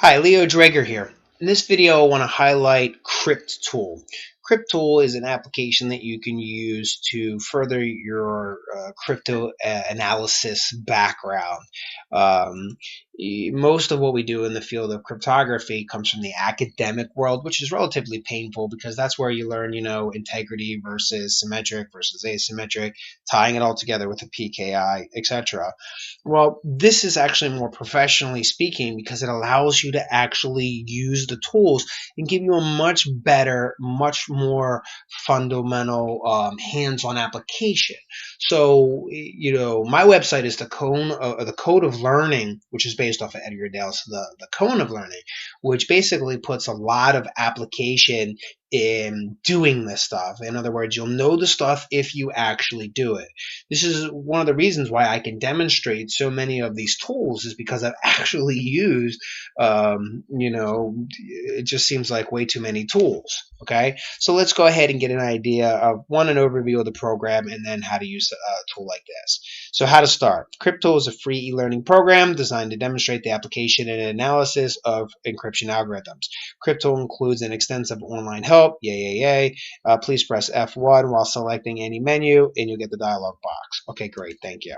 Hi, Leo Drager here. In this video, I want to highlight crypttool. Crypttool is an application that you can use to further your crypto analysis background. Um, Most of what we do in the field of cryptography comes from the academic world, which is relatively painful because that's where you learn, integrity versus symmetric versus asymmetric, tying it all together with a PKI, etc. Well, this is actually more professionally speaking because it allows you to actually use the tools and give you a much better, much more fundamental hands-on application. So, my website is the Code of Learning, which is based off of Edgar Dale's the Cone of Learning, which basically puts a lot of application in doing this stuff. In other words, you'll know the stuff if you actually do it. This is one of the reasons why I can demonstrate so many of these tools is because I've actually used, it just seems like way too many tools. Okay, so let's go ahead and get an idea of an overview of the program and then how to use a tool like this. So how to start. Crypttool is a free e-learning program designed to demonstrate the application and analysis of encryption algorithms. Crypttool includes an extensive online help. Yay, yay, yay. Please press F1 while selecting any menu and you'll get the dialog box. Okay, great. Thank you.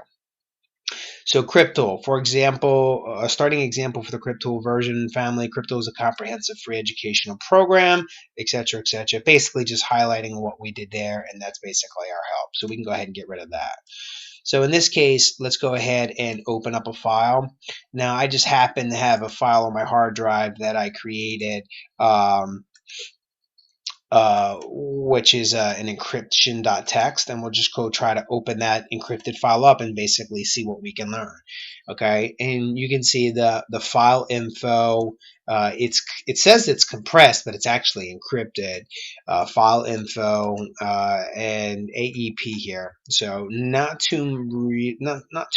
So Crypttool, for example, a starting example for the Crypttool version family, Crypttool is a comprehensive free educational program, etc., etc. Basically just highlighting what we did there, and that's basically our help. So we can go ahead and get rid of that. So in this case, let's go ahead and open up a file. Now, I just happen to have a file on my hard drive that I created, which is an encryption.txt, and we'll just go try to open that encrypted file up and basically see what we can learn. Okay, and you can see the file info. It says it's compressed, but it's actually encrypted. File info and AEP here, so not too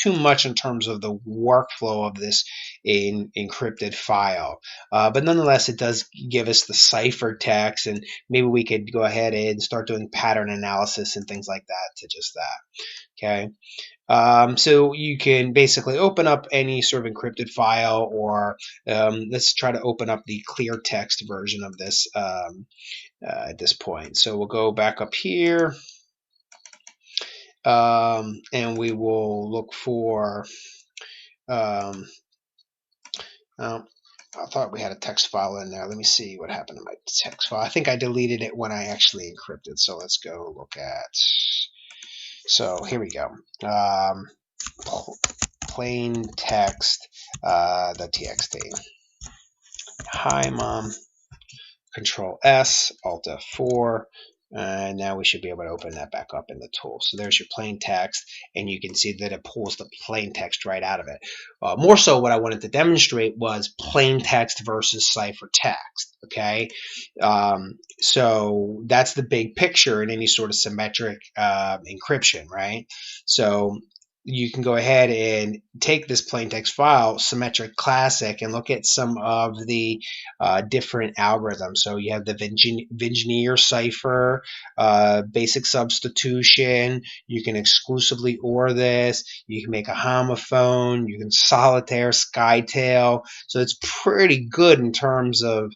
much in terms of the workflow of this encrypted file, but nonetheless, it does give us the ciphertext, and maybe we could go ahead and start doing pattern analysis and things like that to just that. Okay. So you can basically open up any sort of encrypted file, or let's try to open up the clear text version of this at this point. So we'll go back up here, and we will look for I thought we had a text file in there. Let me see what happened to my text file. I think I deleted it when I actually encrypted. So let's go look at. So here we go. Plain text the txt. Hi mom. Control S, Alt F4. And now we should be able to open that back up in the tool. So there's your plain text, and you can see that it pulls the plain text right out of it. More so, what I wanted to demonstrate was plain text versus ciphertext. Okay, so that's the big picture in any sort of symmetric encryption, right? So you can go ahead and take this plain text file, symmetric classic, and look at some of the different algorithms. So you have the Vigenère cipher, basic substitution. You can exclusively OR this. You can make a homophone. You can solitaire, skytail. So it's pretty good in terms of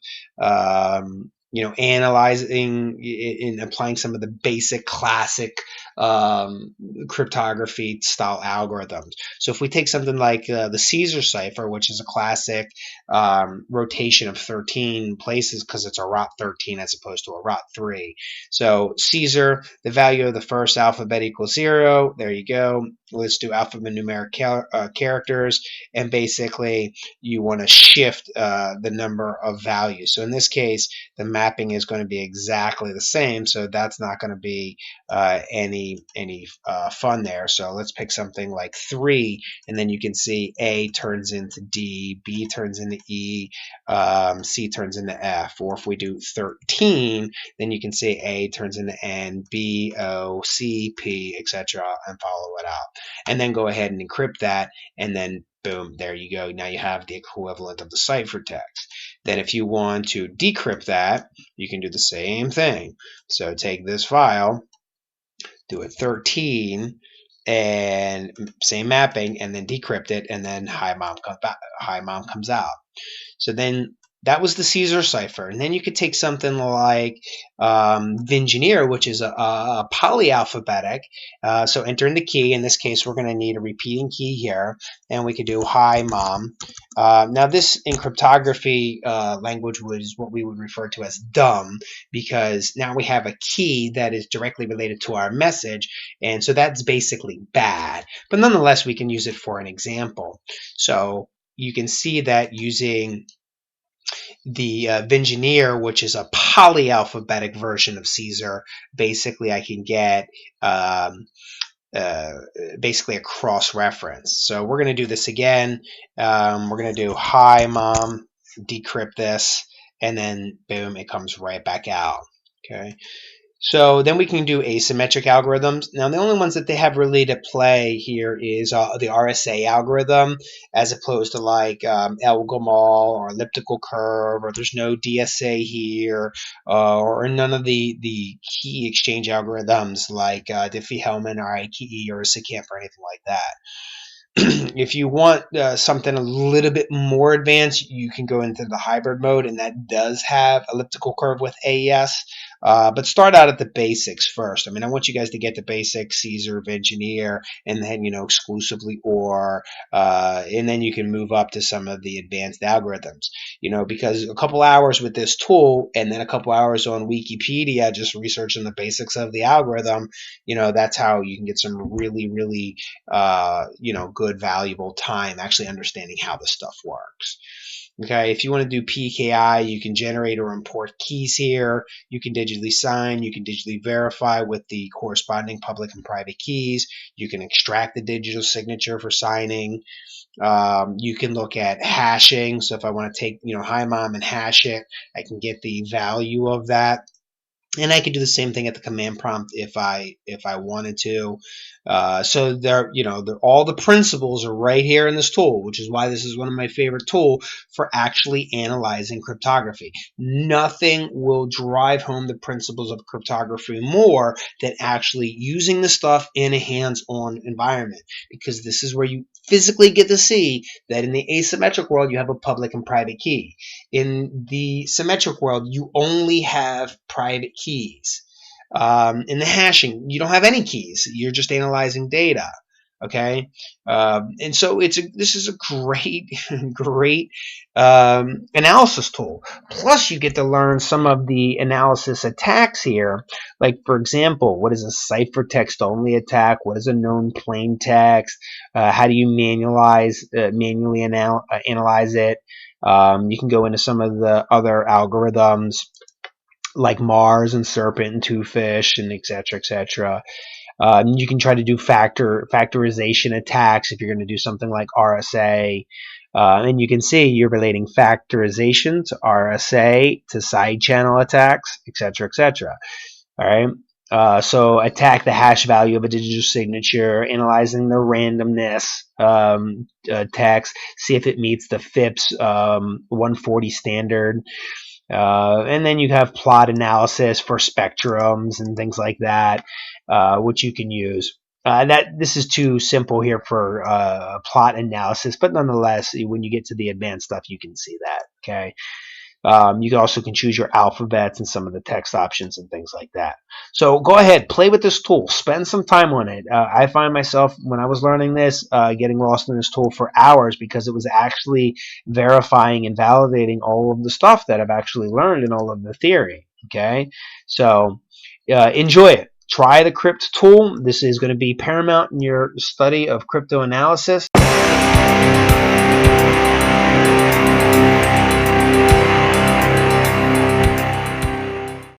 analyzing and applying some of the basic classic cryptography style algorithms. So if we take something like the Caesar cipher, which is a classic rotation of 13 places because it's a rot 13 as opposed to a rot 3. So Caesar, the value of the first alphabet equals 0. There you go. Let's do alphanumeric characters, and basically you want to shift the number of values. So in this case, the mapping is going to be exactly the same, so that's not going to be any fun there. So let's pick something like 3, and then you can see A turns into D, B turns into E, C turns into F. Or if we do 13, then you can see A turns into N, B, O, C, P, etc., and follow it up. And then go ahead and encrypt that, and then boom, there you go. Now you have the equivalent of the ciphertext. Then if you want to decrypt that, you can do the same thing. So take this file, do a 13, and same mapping, and then decrypt it, and then hi mom comes out. So then that was the Caesar cipher. And then you could take something like Vingineer, which is a polyalphabetic. So enter in the key. In this case, we're going to need a repeating key here. And we could do hi, mom. Now, this in cryptography language was what we would refer to as dumb, because now we have a key that is directly related to our message. And so that's basically bad. But nonetheless, we can use it for an example. So you can see that using the Vingineer, which is a polyalphabetic version of Caesar, basically I can get uh, basically a cross-reference. So we're going to do this again. We're going to do hi, mom, decrypt this, and then boom, it comes right back out. Okay. So then we can do asymmetric algorithms. Now, the only ones that they have really to play here is the RSA algorithm, as opposed to like Elgamal or elliptical curve, or there's no DSA here, or none of the key exchange algorithms like Diffie-Hellman or IKE or SICAMP or anything like that. If you want something a little bit more advanced, you can go into the hybrid mode, and that does have elliptical curve with AES. But start out at the basics first. I mean, I want you guys to get the basics, Caesar, Engineer, and then, exclusively OR, and then you can move up to some of the advanced algorithms, because a couple hours with this tool and then a couple hours on Wikipedia just researching the basics of the algorithm, that's how you can get some really, really, good, valuable time actually understanding how the stuff works. Okay, if you want to do PKI, you can generate or import keys here. You can digitally sign. You can digitally verify with the corresponding public and private keys. You can extract the digital signature for signing. You can look at hashing. So if I want to take, hi mom, and hash it, I can get the value of that. And I could do the same thing at the command prompt if I wanted to. So all the principles are right here in this tool, which is why this is one of my favorite tools for actually analyzing cryptography. Nothing will drive home the principles of cryptography more than actually using the stuff in a hands-on environment, because this is where you physically get to see that in the asymmetric world, you have a public and private key. In the symmetric world, you only have private keys. In the hashing, you don't have any keys. You're just analyzing data. Okay, and so this is a great, great analysis tool. Plus, you get to learn some of the analysis attacks here. Like, for example, what is a ciphertext only attack? What is a known plain text? How do you manually analyze it? You can go into some of the other algorithms like Mars and Serpent and Twofish and et cetera, et cetera. You can try to do factorization attacks if you're going to do something like RSA. And you can see you're relating factorization to RSA to side channel attacks, et cetera, et cetera. All right. So attack the hash value of a digital signature, analyzing the randomness text, see if it meets the FIPS 140 standard. And then you have plot analysis for spectrums and things like that, which you can use. This is too simple here for plot analysis, but nonetheless, when you get to the advanced stuff, you can see that. Okay. You also can choose your alphabets and some of the text options and things like that. So go ahead, play with this tool, spend some time on it. I find myself, when I was learning this, getting lost in this tool for hours, because it was actually verifying and validating all of the stuff that I've actually learned and all of the theory. Okay, so enjoy it. Try the Crypt tool. This is going to be paramount in your study of crypto analysis.